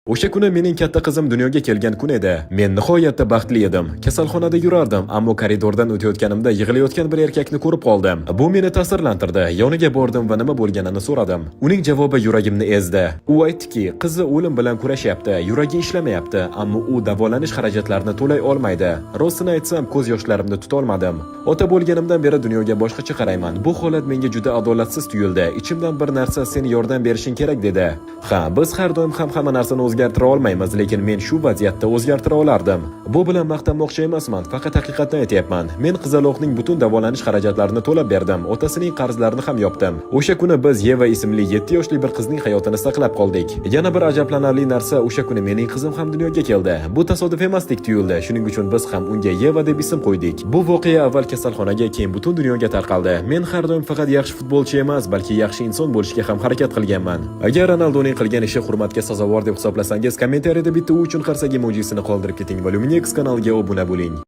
O'sha kuni mening katta qizim dunyoga kelgan kun edi. Men nihoyatda baxtli edim. Kasalxonada yurardim, ammo koridordan o'tayotganimda yig'layotgan bir erkakni ko'rib qoldim. Bu meni ta'sirlantirdi. Yoniga bordim va nima bo'lganini so'radim. Uning javobi yuragimni ezdi. U aytdiki, qizi o'lim bilan kurashyapti, yuragi ishlamayapti, ammo u davolanish xarajatlarini to'lay olmaydi. Rostini aytsam, ko'z yoshlarimni tuta olmadim. Ota bo'lganimdan beri dunyoga boshqacha qarayman. Bu holat menga juda adolatsiz tuyuldi. Ichimdan bir narsa sen yordam berishing kerak dedi. Ha, biz har doim ham hamma narsani o'zgartira olmaymiz, lekin men shu vaziyatda o'zgartira olardim. Bu bilan maqtanmoqchi emasman, faqat haqiqatni aytyapman. Men qizaloqning butun davolanish xarajatlarini to'lab berdim, otasining qarzlarini ham yopdim. O'sha kuni biz Yeva ismli 7 yoshli bir qizning hayotini saqlab qoldik. Yana bir ajablanarli narsa, o'sha kuni mening qizim ham dunyoga keldi. Bu tasodif emasdek tuyuldi, shuning uchun biz ham unga Yeva deb ism qo'ydik. Bu voqea avval kasalxonaga, keyin butun dunyoga tarqaldi. Men har doim faqat yaxshi futbolchi emas, balki yaxshi inson bo'lishga ham harakat qilganman. Agar Ronaldoning qilgan ishi hurmatga sazovor deb hisoblasangiz, kommentariyada bitta u uchun qarsak emojisini qoldirib keting va Luminex kanaliga obuna bo'ling.